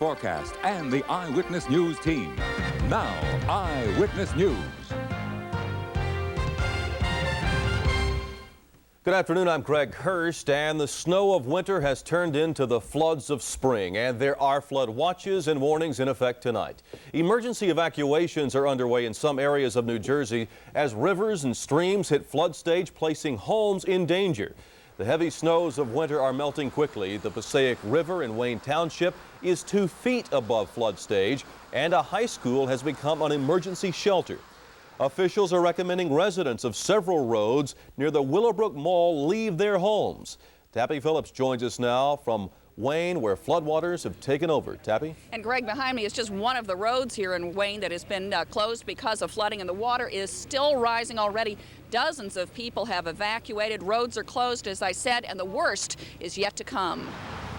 Forecast and the Eyewitness News team. Now, Eyewitness News. Good afternoon, I'm Greg Hurst, and the snow of winter has turned into the floods of spring, and there are flood watches and warnings in effect tonight. Emergency evacuations are underway in some areas of New Jersey as rivers and streams hit flood stage, placing homes in danger. The heavy snows of winter are melting quickly. The Passaic River in Wayne Township is 2 feet above flood stage, and a high school has become an emergency shelter. Officials are recommending residents of several roads near the Willowbrook Mall leave their homes. Tappy Phillips joins us now from Wayne, where floodwaters have taken over. Tappy? And Greg, behind me is just one of the roads here in Wayne that has been closed because of flooding, and the water is still rising already. Dozens of people have evacuated. Roads are closed, as I said, and the worst is yet to come.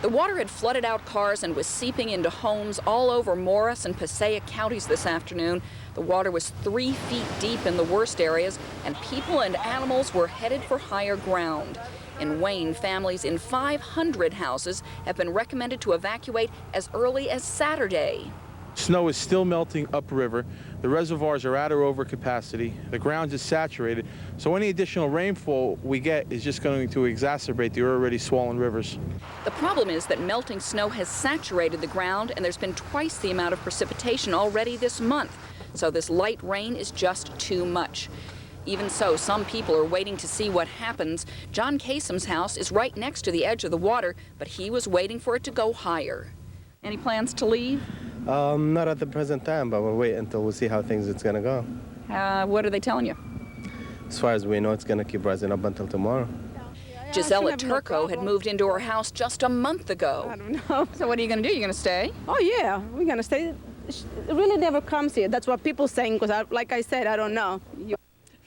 The water had flooded out cars and was seeping into homes all over Morris and Passaic counties this afternoon. The water was 3 feet deep in the worst areas, and people and animals were headed for higher ground. In Wayne, families in 500 houses have been recommended to evacuate as early as Saturday. Snow is still melting upriver. The reservoirs are at or over capacity. The ground is saturated. So any additional rainfall we get is just going to exacerbate the already swollen rivers. The problem is that melting snow has saturated the ground, and there's been twice the amount of precipitation already this month. So this light rain is just too much. Even so, some people are waiting to see what happens. John Kasem's house is right next to the edge of the water, but he was waiting for it to go higher. Any plans to leave? Not at the present time, but we'll wait until we see how it's going to go. What are they telling you? As far as we know, it's going to keep rising up until tomorrow. Gisela Turco had moved into her house just a month ago. I don't know. So what are you going to do? You're going to stay? Oh, yeah, we're going to stay. It really never comes here. That's what people saying, because like I said, I don't know.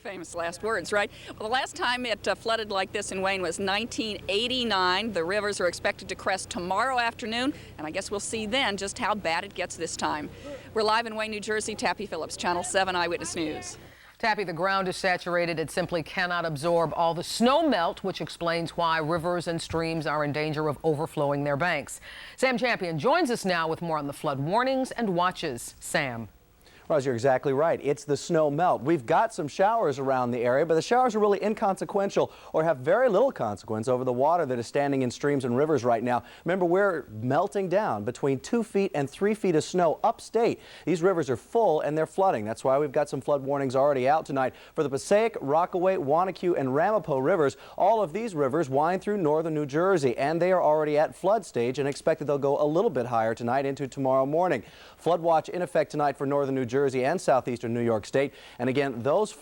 Famous last words, right? Well, the last time it flooded like this in Wayne was 1989. The rivers are expected to crest tomorrow afternoon, and I guess we'll see then just how bad it gets this time. We're live in Wayne, New Jersey. Tappy Phillips, Channel 7 Eyewitness News. Tappy, the ground is saturated. It simply cannot absorb all the snow melt, which explains why rivers and streams are in danger of overflowing their banks. Sam Champion joins us now with more on the flood warnings and watches. Sam. Roz, you're exactly right. It's the snow melt. We've got some showers around the area, but the showers are really inconsequential or have very little consequence over the water that is standing in streams and rivers right now. Remember, we're melting down between 2 feet and 3 feet of snow upstate. These rivers are full and they're flooding. That's why we've got some flood warnings already out tonight for the Passaic, Rockaway, Wanacue, and Ramapo rivers. All of these rivers wind through northern New Jersey, and they are already at flood stage and expected they'll go a little bit higher tonight into tomorrow morning. Flood watch in effect tonight for northern New Jersey and southeastern New York State. And again, those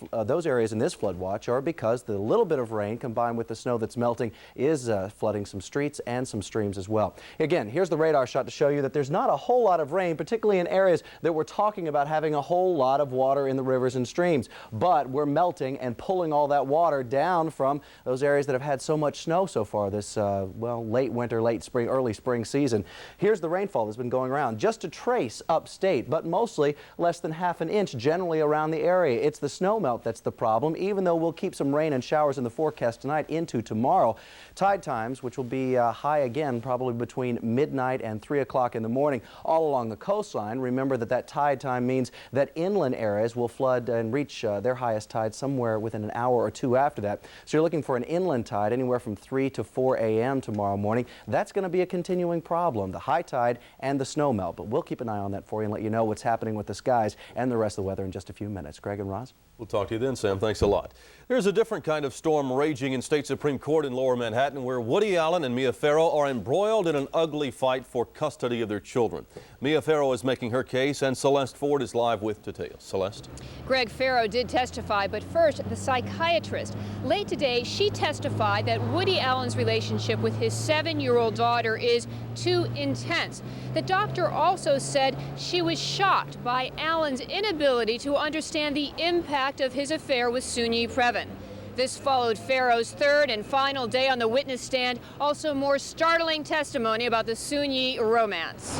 areas in this flood watch are because the little bit of rain combined with the snow that's melting is flooding some streets and some streams as well. Again, here's the radar shot to show you that there's not a whole lot of rain, particularly in areas that we're talking about having a whole lot of water in the rivers and streams. But we're melting and pulling all that water down from those areas that have had so much snow so far this, well, late winter, late spring, early spring season. Here's the rainfall that's been going around. Just a trace upstate, but mostly less than half an inch generally around the area. It's the snow melt that's the problem, even though we'll keep some rain and showers in the forecast tonight into tomorrow. Tide times, which will be high again probably between midnight and 3 o'clock in the morning all along the coastline. Remember that tide time means that inland areas will flood and reach their highest tide somewhere within an hour or two after that. So you're looking for an inland tide anywhere from 3 to 4 a.m. tomorrow morning. That's going to be a continuing problem, the high tide and the snow melt. But we'll keep an eye on that for you and let you know what's happening with the skies and the rest of the weather in just a few minutes. Greg and Roz? We'll talk to you then, Sam. Thanks a lot. There's a different kind of storm raging in State Supreme Court in Lower Manhattan, where Woody Allen and Mia Farrow are embroiled in an ugly fight for custody of their children. Mia Farrow is making her case, and Celeste Ford is live with details. Celeste? Greg, Farrow did testify, but first, the psychiatrist. Late today, she testified that Woody Allen's relationship with his 7-year-old daughter is too intense. The doctor also said she was shocked by Allen's inability to understand the impact of his affair with Soon-Yi Previn. This followed Farrow's third and final day on the witness stand. Also more startling testimony about the Soon-Yi romance.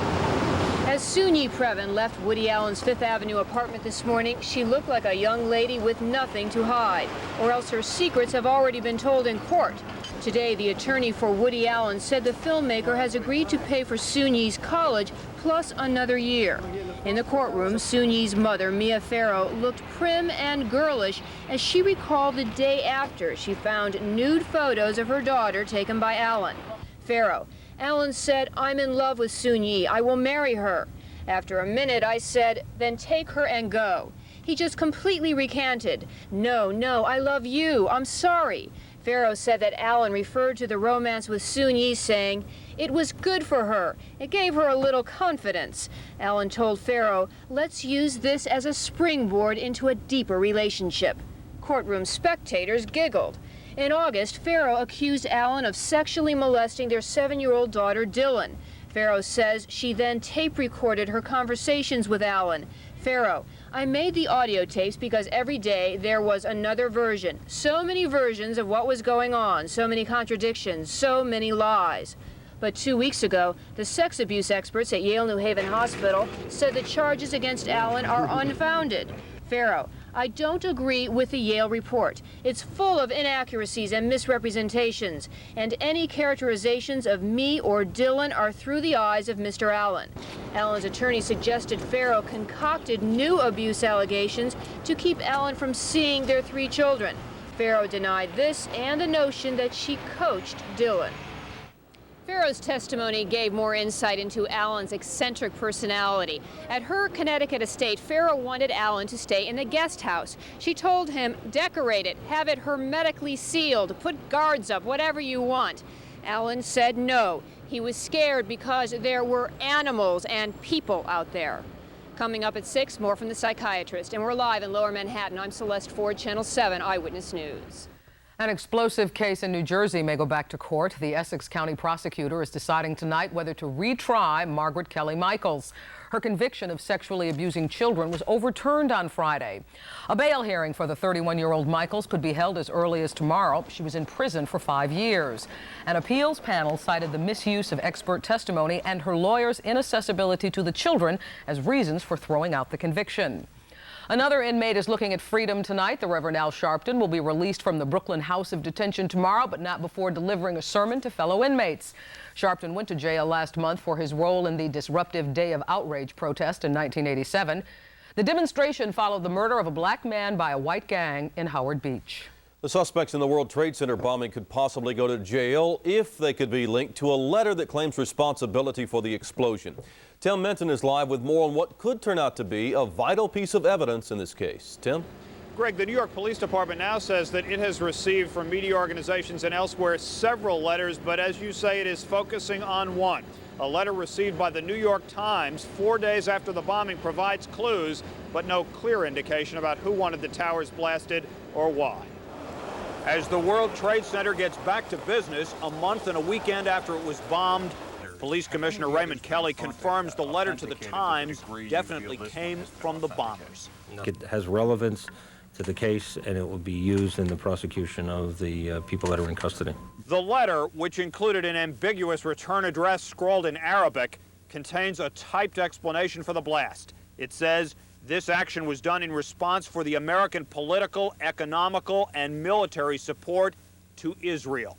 As Soon-Yi Previn left Woody Allen's Fifth Avenue apartment this morning, she looked like a young lady with nothing to hide, or else her secrets have already been told in court. Today, the attorney for Woody Allen said the filmmaker has agreed to pay for Soon-Yi's college plus another year. In the courtroom, Soon-Yi's mother, Mia Farrow, looked prim and girlish as she recalled the day after she found nude photos of her daughter taken by Alan. Farrow: Alan said, "I'm in love with Soon-Yi. I will marry her. After a minute, I said, then take her and go. He just completely recanted. No, I love you. I'm sorry." Farrow said that Alan referred to the romance with Soon-Yi, saying, "It was good for her. It gave her a little confidence." Alan told Farrow, "Let's use this as a springboard into a deeper relationship." Courtroom spectators giggled. In August, Farrow accused Alan of sexually molesting their 7-year-old daughter, Dylan. Farrow says she then tape recorded her conversations with Alan. Farrow: "I made the audio tapes because every day there was another version. So many versions of what was going on, so many contradictions, so many lies." But 2 weeks ago, the sex abuse experts at Yale New Haven Hospital said the charges against Alan are unfounded. Farrow: "I don't agree with the Yale report. It's full of inaccuracies and misrepresentations, and any characterizations of me or Dylan are through the eyes of Mr. Allen." Allen's attorney suggested Farrow concocted new abuse allegations to keep Allen from seeing their 3 children. Farrow denied this and the notion that she coached Dylan. Farrow's testimony gave more insight into Alan's eccentric personality. At her Connecticut estate, Farrow wanted Alan to stay in the guest house. She told him, "Decorate it, have it hermetically sealed, put guards up, whatever you want." Alan said no. He was scared because there were animals and people out there. Coming up at 6, more from the psychiatrist. And we're live in Lower Manhattan. I'm Celeste Ford, Channel 7 Eyewitness News. An explosive case in New Jersey may go back to court. The Essex County prosecutor is deciding tonight whether to retry Margaret Kelly Michaels. Her conviction of sexually abusing children was overturned on Friday. A bail hearing for the 31-year-old Michaels could be held as early as tomorrow. She was in prison for 5 years. An appeals panel cited the misuse of expert testimony and her lawyer's inaccessibility to the children as reasons for throwing out the conviction. Another inmate is looking at freedom tonight. The Reverend Al Sharpton will be released from the Brooklyn House of Detention tomorrow, but not before delivering a sermon to fellow inmates. Sharpton went to jail last month for his role in the disruptive Day of Outrage protest in 1987. The demonstration followed the murder of a black man by a white gang in Howard Beach. The suspects in the World Trade Center bombing could possibly go to jail if they could be linked to a letter that claims responsibility for the explosion. Tim Minton is live with more on what could turn out to be a vital piece of evidence in this case. Tim? Greg, the New York Police Department now says that it has received from media organizations and elsewhere several letters, but as you say, it is focusing on one. A letter received by the New York Times 4 days after the bombing provides clues, but no clear indication about who wanted the towers blasted or why. As the World Trade Center gets back to business a month and a weekend after it was bombed, Police Commissioner Raymond Kelly confirms the letter to the Times definitely came from the bombers. It has relevance to the case, and it will be used in the prosecution of the people that are in custody. The letter, which included an ambiguous return address scrawled in Arabic, contains a typed explanation for the blast. It says, "This action was done in response for the American political, economical, and military support to Israel."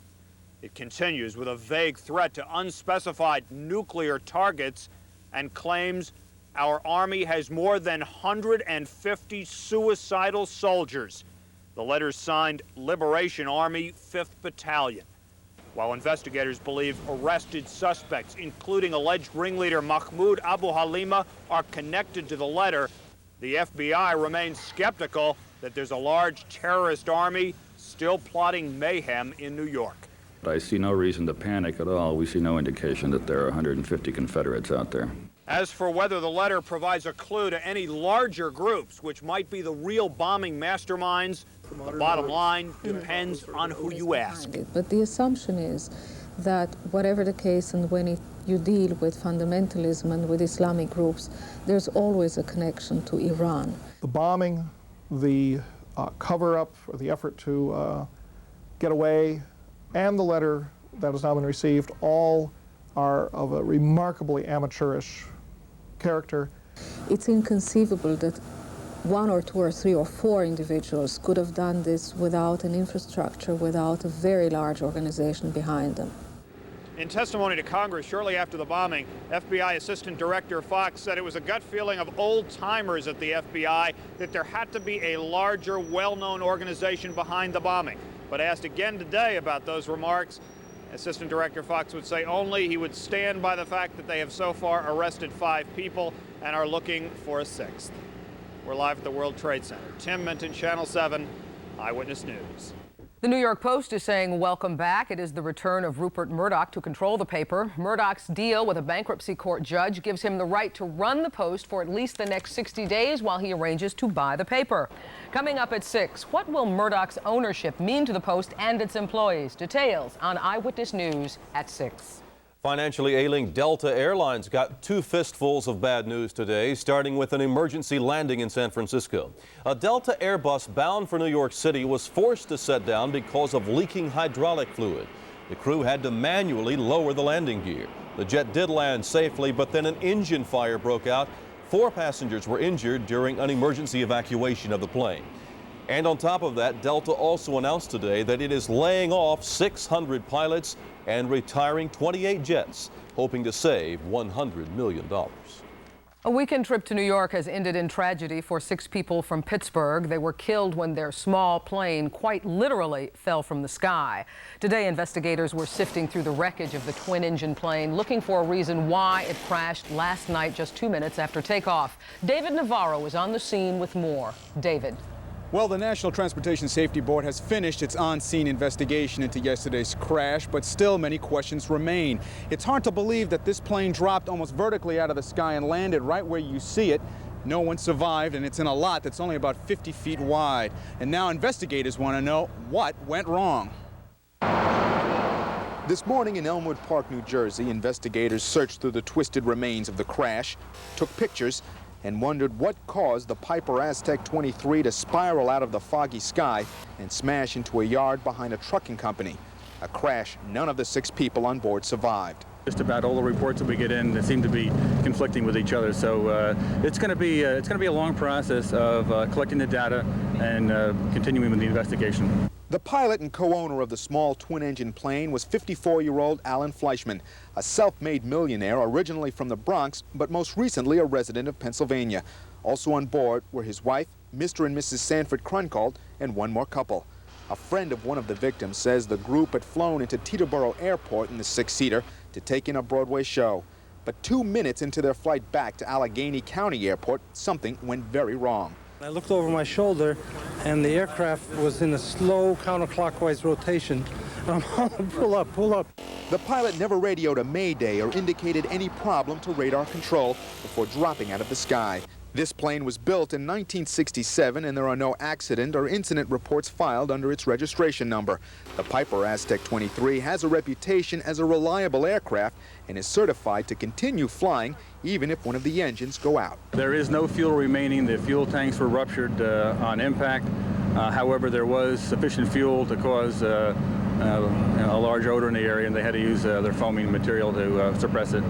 It continues with a vague threat to unspecified nuclear targets and claims our Army has more than 150 suicidal soldiers. The letter's signed Liberation Army 5th Battalion. While investigators believe arrested suspects, including alleged ringleader Mahmoud Abu Halima, are connected to the letter, the FBI remains skeptical that there's a large terrorist army still plotting mayhem in New York. I see no reason to panic at all. We see no indication that there are 150 Confederates out there. As for whether the letter provides a clue to any larger groups which might be the real bombing masterminds, the bottom line depends on who you ask. But the assumption is that whatever the case, and when you deal with fundamentalism and with Islamic groups, there's always a connection to Iran. The bombing, the cover-up, or the effort to get away, and the letter that has now been received, all are of a remarkably amateurish character. It's inconceivable that 1 or 2 or 3 or 4 individuals could have done this without an infrastructure, without a very large organization behind them. In testimony to Congress shortly after the bombing, FBI Assistant Director Fox said it was a gut feeling of old-timers at the FBI that there had to be a larger, well-known organization behind the bombing. But asked again today about those remarks, Assistant Director Fox would say only he would stand by the fact that they have so far arrested 5 people and are looking for a 6th. We're live at the World Trade Center. Tim Minton, Channel 7, Eyewitness News. The New York Post is saying welcome back. It is the return of Rupert Murdoch to control the paper. Murdoch's deal with a bankruptcy court judge gives him the right to run the Post for at least the next 60 days while he arranges to buy the paper. Coming up at 6, what will Murdoch's ownership mean to the Post and its employees? Details on Eyewitness News at 6. Financially ailing Delta Airlines got 2 fistfuls of bad news today, starting with an emergency landing in San Francisco. A Delta Airbus bound for New York City was forced to set down because of leaking hydraulic fluid. The crew had to manually lower the landing gear. The jet did land safely, but then an engine fire broke out. 4 passengers were injured during an emergency evacuation of the plane. And on top of that, Delta also announced today that it is laying off 600 pilots and retiring 28 jets, hoping to save $100 million. A weekend trip to New York has ended in tragedy for 6 people from Pittsburgh. They were killed when their small plane quite literally fell from the sky. Today, investigators were sifting through the wreckage of the twin-engine plane, looking for a reason why it crashed last night just 2 minutes after takeoff. David Navarro was on the scene with more. David. Well, the National Transportation Safety Board has finished its on-scene investigation into yesterday's crash, but still many questions remain. It's hard to believe that this plane dropped almost vertically out of the sky and landed right where you see it. No one survived, and it's in a lot that's only about 50 feet wide. And now investigators want to know what went wrong. This morning in Elmwood Park, New Jersey, investigators searched through the twisted remains of the crash, took pictures, and wondered what caused the Piper Aztec 23 to spiral out of the foggy sky and smash into a yard behind a trucking company. A crash none of the 6 people on board survived. Just about all the reports that we get in that seem to be conflicting with each other. So it's going to be a long process of collecting the data and continuing with the investigation. The pilot and co-owner of the small twin-engine plane was 54-year-old Alan Fleischman, a self-made millionaire originally from the Bronx, but most recently a resident of Pennsylvania. Also on board were his wife, Mr. and Mrs. Sanford Krunkold, and one more couple. A friend of one of the victims says the group had flown into Teterboro Airport in the 6-seater to take in a Broadway show. But 2 minutes into their flight back to Allegheny County Airport, something went very wrong. I looked over my shoulder, and the aircraft was in a slow counterclockwise rotation. Pull up, pull up. The pilot never radioed a mayday or indicated any problem to radar control before dropping out of the sky. This plane was built in 1967, and there are no accident or incident reports filed under its registration number. The Piper Aztec 23 has a reputation as a reliable aircraft and is certified to continue flying even if one of the engines go out. There is no fuel remaining. The fuel tanks were ruptured on impact. However, there was sufficient fuel to cause a large odor in the area, and they had to use their foaming material to suppress it.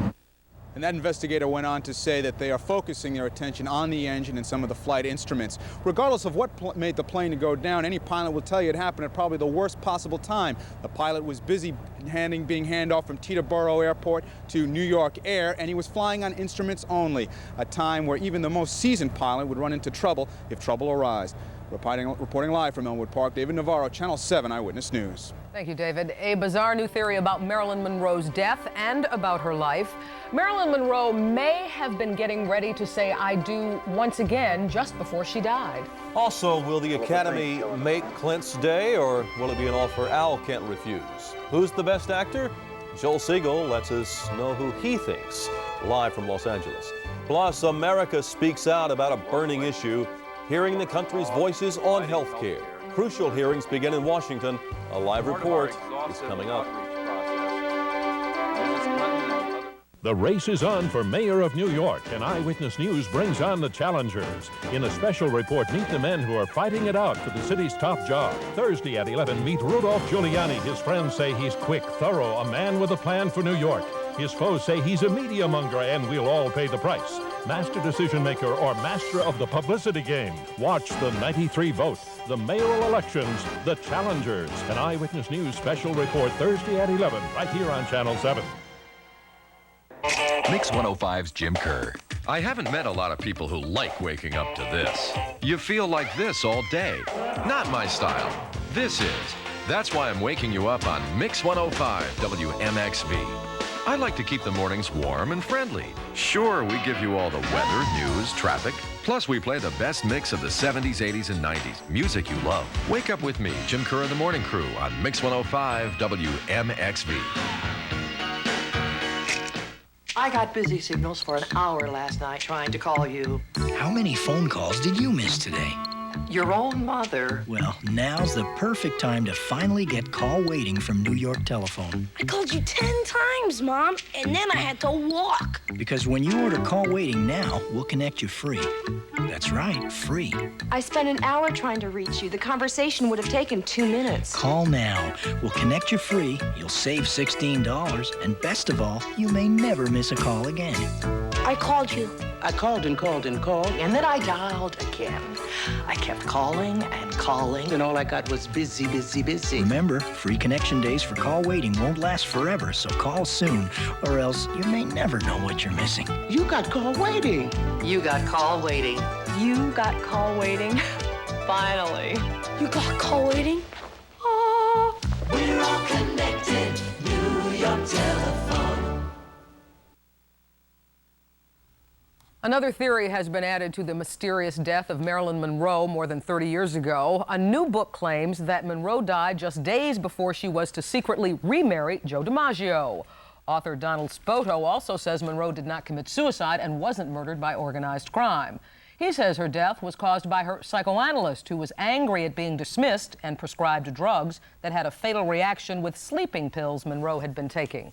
And that investigator went on to say that they are focusing their attention on the engine and some of the flight instruments. Regardless of what made the plane to go down, any pilot will tell you it happened at probably the worst possible time. The pilot was busy being handoff from Teterboro Airport to New York Air, and he was flying on instruments only, a time where even the most seasoned pilot would run into trouble if trouble arose. Reporting live from Elmwood Park, David Navarro, Channel 7 Eyewitness News. Thank you, David. A bizarre new theory about Marilyn Monroe's death and about her life. Marilyn Monroe may have been getting ready to say I do once again just before she died. Also, will the Academy make Clint's day, or will it be an offer Al can't refuse? Who's the best actor? Joel Siegel lets us know who he thinks, live from Los Angeles. Plus, America speaks out about a burning issue, hearing the country's voices on health care. Crucial hearings begin in Washington. A live report is coming up. The race is on for mayor of New York, and Eyewitness News brings on the challengers. In a special report, meet the men who are fighting it out for the city's top job. Thursday at 11, meet Rudolph Giuliani. His friends say he's quick, thorough, a man with a plan for New York. His foes say he's a media monger and we'll all pay the price. Master decision maker or master of the publicity game. Watch the 93 vote, the mayoral elections, the challengers. An Eyewitness News special report Thursday at 11, right here on Channel 7. Mix 105's Jim Kerr. I haven't met a lot of people who like waking up to this. You feel like this all day. Not my style. This is. That's why I'm waking you up on Mix 105 WMXV. I like to keep the mornings warm and friendly. Sure, we give you all the weather, news, traffic. Plus, we play the best mix of the 70s, 80s, and 90s. Music you love. Wake up with me, Jim Kerr and the Morning Crew on Mix 105 WMXV. I got busy signals for an hour last night trying to call you. How many phone calls did you miss today? Your own mother. Well, now's the perfect time to finally get call waiting from New York Telephone. I called you 10 times, Mom, and then I had to walk. Because when you order call waiting now, we'll connect you free. That's right, free. I spent an hour trying to reach you. The conversation would have taken 2 minutes. Call now. We'll connect you free. You'll save $16. And best of all, you may never miss a call again. I called you. I called and called and called, and then I dialed again. I kept calling and calling, and all I got was busy, busy, busy. Remember, free connection days for call waiting won't last forever, so call soon, or else you may never know what you're missing. You got call waiting. You got call waiting. You got call waiting. Finally. You got call waiting? Oh. We're all connected. New York Telephone. Another theory has been added to the mysterious death of Marilyn Monroe more than 30 years ago. A new book claims that Monroe died just days before she was to secretly remarry Joe DiMaggio. Author Donald Spoto also says Monroe did not commit suicide and wasn't murdered by organized crime. He says her death was caused by her psychoanalyst, who was angry at being dismissed and prescribed drugs that had a fatal reaction with sleeping pills Monroe had been taking.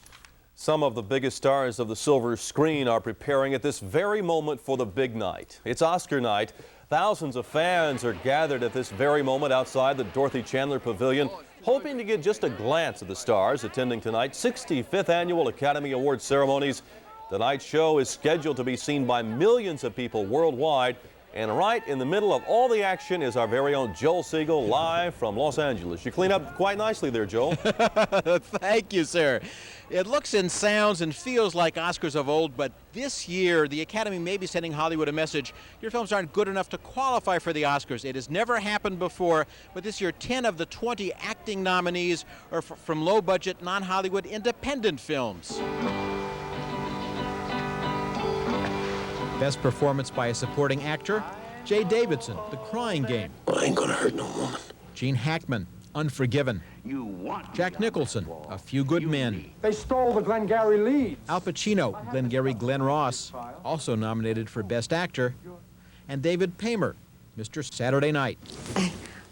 Some of the biggest stars of the silver screen are preparing at this very moment for the big night. It's Oscar night. Thousands of fans are gathered at this very moment outside the Dorothy Chandler Pavilion, hoping to get just a glance at the stars attending tonight's 65th Annual Academy Awards ceremonies. Tonight's show is scheduled to be seen by millions of people worldwide. And right in the middle of all the action is our very own Joel Siegel, live from Los Angeles. You clean up quite nicely there, Joel. Thank you, sir. It looks and sounds and feels like Oscars of old, but this year the Academy may be sending Hollywood a message. Your films aren't good enough to qualify for the Oscars. It has never happened before, but this year 10 of the 20 acting nominees are from low-budget, non-Hollywood independent films. Best performance by a supporting actor, Jay Davidson, The Crying Game. I ain't gonna hurt no woman. Gene Hackman, Unforgiven. Jack Nicholson, A Few Good Men. They stole the Glengarry lead. Al Pacino, Glengarry Glen Ross, also nominated for Best Actor. And David Paymer, Mr. Saturday Night.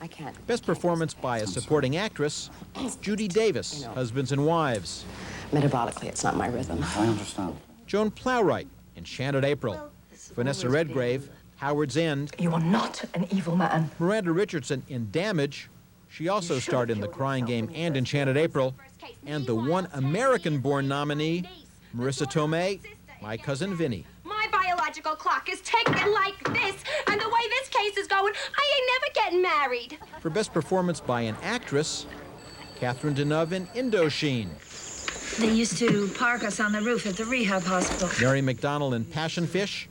I can't. Best performance by a supporting actress, Judy Davis, Husbands and Wives. Metabolically, it's not my rhythm. I understand. Joan Plowright, Enchanted April. Vanessa Redgrave, Howard's End. You are not an evil man. Miranda Richardson in Damage. She also starred in The Crying Game and Enchanted April. And the one American-born nominee, Marissa Tomei, My Cousin Vinny. My biological clock is ticking like this, and the way this case is going, I ain't never getting married. For Best Performance by an Actress, Catherine Deneuve in Indochine. They used to park us on the roof at the rehab hospital. Mary McDonnell in Passion Fish.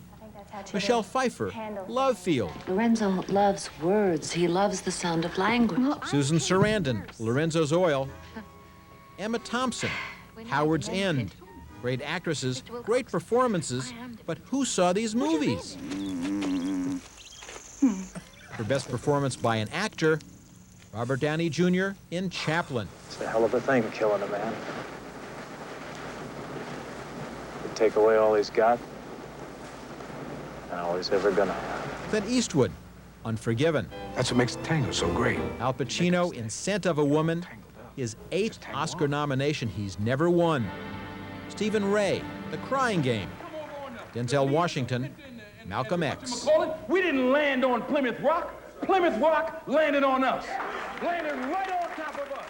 Michelle Pfeiffer, Love Field. Lorenzo loves words. He loves the sound of language. Susan Sarandon, Lorenzo's Oil. Emma Thompson, Howard's End. Great actresses, great performances, but who saw these movies? For Best Performance by an Actor, Robert Downey Jr. in Chaplin. It's a hell of a thing, killing a man. You take away all he's got, and all he's ever gonna have. Clint Eastwood, Unforgiven. That's what makes the tango so great. Al Pacino in Scent of a Woman, his 8th Oscar nomination he's never won. Stephen Ray, The Crying Game. Denzel Washington, Malcolm X. We didn't land on Plymouth Rock. Plymouth Rock landed on us. Landed right on top of us.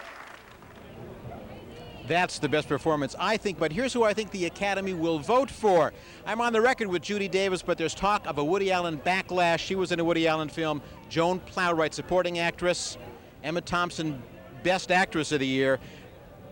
That's the best performance, I think, but here's who I think the Academy will vote for. I'm on the record with Judy Davis, but there's talk of a Woody Allen backlash. She was in a Woody Allen film. Joan Plowright, supporting actress. Emma Thompson, Best Actress of the Year.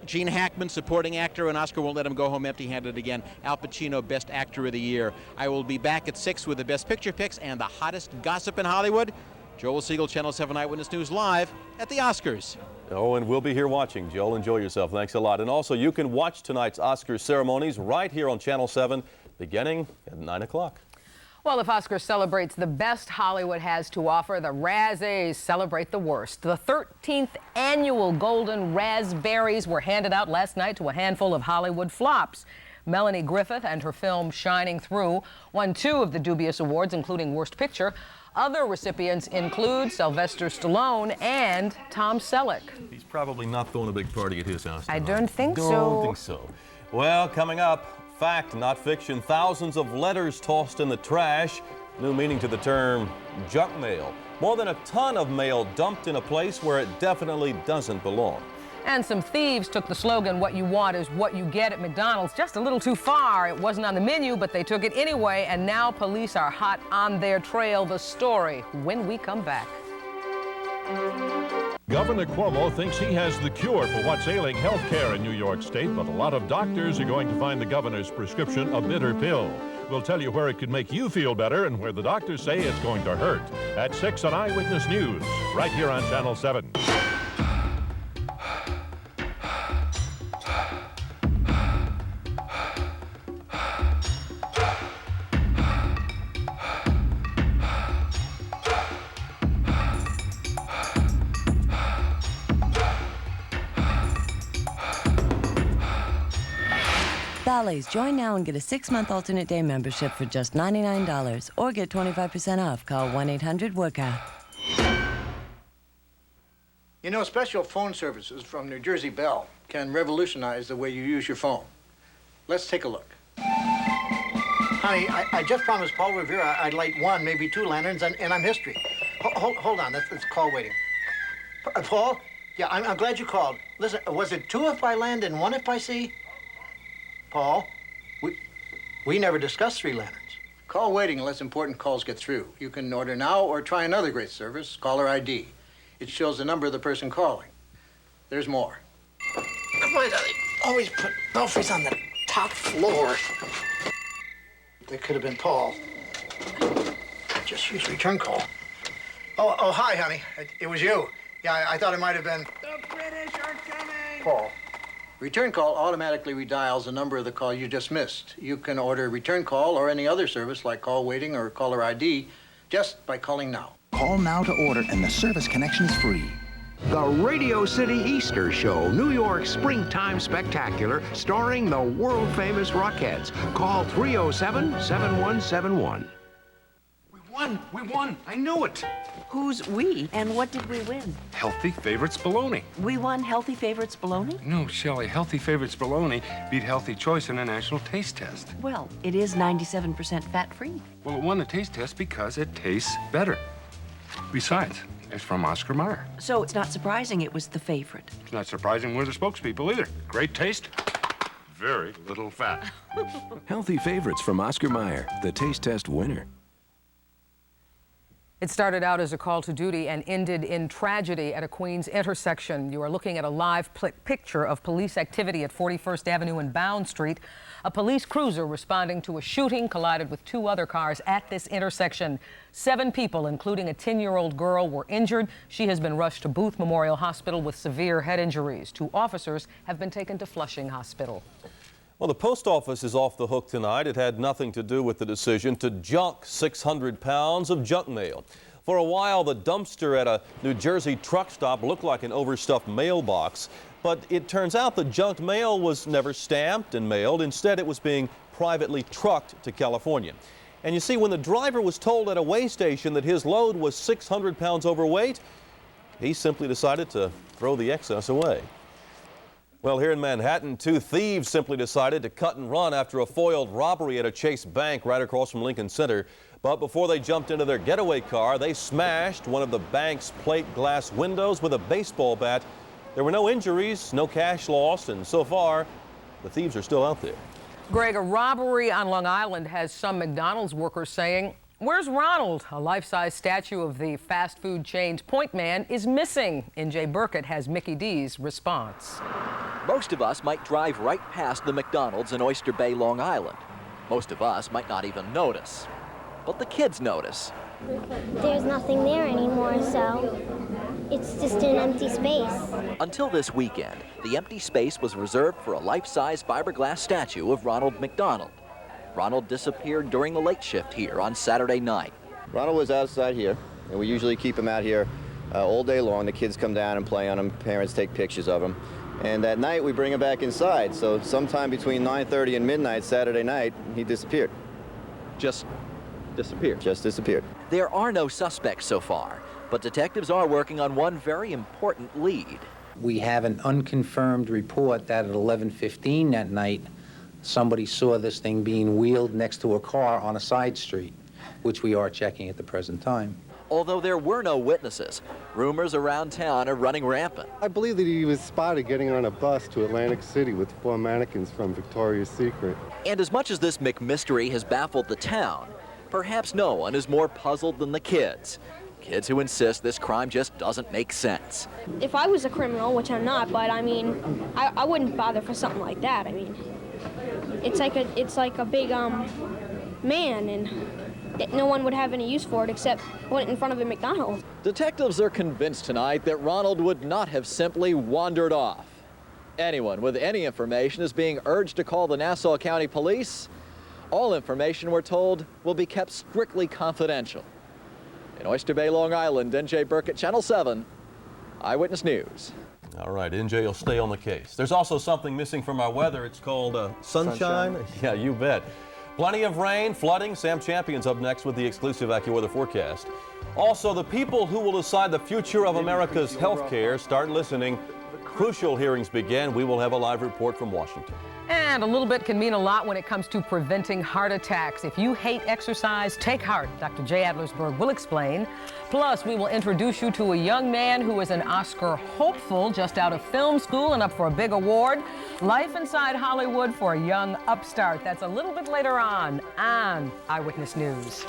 Gene Hackman, supporting actor, and Oscar won't let him go home empty-handed again. Al Pacino, Best Actor of the Year. I will be back at 6 with the Best Picture picks and the hottest gossip in Hollywood. Joel Siegel, Channel 7 Eyewitness News, live at the Oscars. Oh, and we'll be here watching. Joel, enjoy yourself. Thanks a lot. And also, you can watch tonight's Oscars ceremonies right here on Channel 7, beginning at 9 o'clock. Well, if Oscars celebrates the best Hollywood has to offer, the Razzies celebrate the worst. The 13th annual Golden Raspberries were handed out last night to a handful of Hollywood flops. Melanie Griffith and her film Shining Through won 2 of the dubious awards, including Worst Picture. Other recipients include Sylvester Stallone and Tom Selleck. He's probably not throwing a big party at his house tonight. I don't think so. Don't think so. Well, coming up, fact, not fiction. Thousands of letters tossed in the trash. New meaning to the term junk mail. More than a ton of mail dumped in a place where it definitely doesn't belong. And some thieves took the slogan, "What you want is what you get" at McDonald's just a little too far. It wasn't on the menu, but they took it anyway, and now police are hot on their trail. The story when we come back. Governor Cuomo thinks he has the cure for what's ailing health care in New York State, but a lot of doctors are going to find the governor's prescription a bitter pill. We'll tell you where it could make you feel better and where the doctors say it's going to hurt. At 6 on Eyewitness News, right here on Channel 7. Bally's, join now and get a 6-month alternate day membership for just $99 or get 25% off. Call 1-800-WORKOUT. You know, special phone services from New Jersey Bell can revolutionize the way you use your phone. Let's take a look. Honey, I just promised Paul Revere I'd light 1, maybe 2 lanterns, and I'm history. Hold on, that's call waiting. Paul? Yeah, I'm glad you called. Listen, was it 2 if by land and 1 if by sea? Paul, we never discussed 3 lanterns. Call waiting unless important calls get through. You can order now or try another great service, caller ID. It shows the number of the person calling. There's more. Why do they always put belfries on the top floor? They could have been Paul. Just use return call. Oh, hi, honey. It was you. Yeah, I thought it might have been... The British are coming! Paul. Return call automatically redials the number of the call you just missed. You can order return call or any other service like call waiting or caller ID just by calling now. Call now to order and the service connection is free. The Radio City Easter Show, New York Springtime Spectacular, starring the world-famous Rockettes. Call 307-7171. We won! I knew it! Who's we? And what did we win? Healthy Favorites Bologna. We won Healthy Favorites Bologna? No, Shelley, Healthy Favorites Bologna beat Healthy Choice in a national taste test. Well, it is 97% fat-free. Well, it won the taste test because it tastes better. Besides, it's from Oscar Mayer. So it's not surprising it was the favorite. It's not surprising we're the spokespeople either. Great taste, very little fat. Healthy Favorites from Oscar Mayer, the taste test winner. It started out as a call to duty and ended in tragedy at a Queens intersection. You are looking at a live picture of police activity at 41st Avenue and Bound Street. A police cruiser responding to a shooting collided with 2 other cars at this intersection. 7 people, including a 10-year-old girl, were injured. She has been rushed to Booth Memorial Hospital with severe head injuries. 2 officers have been taken to Flushing Hospital. Well, the post office is off the hook tonight. It had nothing to do with the decision to junk 600 pounds of junk mail. For a while, the dumpster at a New Jersey truck stop looked like an overstuffed mailbox. But it turns out the junked mail was never stamped and mailed. Instead, it was being privately trucked to California. And you see, when the driver was told at a weigh station that his load was 600 pounds overweight, he simply decided to throw the excess away. Well, here in Manhattan, 2 thieves simply decided to cut and run after a foiled robbery at a Chase Bank right across from Lincoln Center. But before they jumped into their getaway car, they smashed one of the bank's plate glass windows with a baseball bat There were no injuries, no cash lost, and so far, the thieves are still out there. Greg, a robbery on Long Island has some McDonald's workers saying, "Where's Ronald?" A life-size statue of the fast food chain's point man is missing. NJ Burkett has Mickey D's response. Most of us might drive right past the McDonald's in Oyster Bay, Long Island. Most of us might not even notice. But the kids notice. There's nothing there anymore, so it's just an empty space. Until this weekend, the empty space was reserved for a life-size fiberglass statue of Ronald McDonald. Ronald disappeared during the late shift here on Saturday night. Ronald was outside here, and we usually keep him out here all day long. The kids come down and play on him, parents take pictures of him. And at night, we bring him back inside. So sometime between 9:30 and midnight Saturday night, he disappeared. Just disappeared? Just disappeared. There are no suspects so far, but detectives are working on one very important lead. We have an unconfirmed report that at 11:15 that night, somebody saw this thing being wheeled next to a car on a side street, which we are checking at the present time. Although there were no witnesses, rumors around town are running rampant. I believe that he was spotted getting on a bus to Atlantic City with 4 mannequins from Victoria's Secret. And as much as this McMystery has baffled the town, perhaps no one is more puzzled than the kids. Kids who insist this crime just doesn't make sense. If I was a criminal, which I'm not, but I mean, I wouldn't bother for something like that. I mean, it's like a big man, and no one would have any use for it except put it in front of a McDonald's. Detectives are convinced tonight that Ronald would not have simply wandered off. Anyone with any information is being urged to call the Nassau County Police. All information, we're told, will be kept strictly confidential. In Oyster Bay, Long Island, NJ Burkett, Channel 7, Eyewitness News. All right, NJ will stay on the case. There's also something missing from our weather. It's called sunshine. Yeah, you bet. Plenty of rain, flooding. Sam Champion's up next with the exclusive AccuWeather forecast. Also, the people who will decide the future of America's health care start listening. Crucial hearings begin. We will have a live report from Washington. And a little bit can mean a lot when it comes to preventing heart attacks. If you hate exercise, take heart. Dr. Jay Adlersberg will explain. Plus, we will introduce you to a young man who is an Oscar hopeful, just out of film school and up for a big award. Life inside Hollywood for a young upstart. That's a little bit later on Eyewitness News.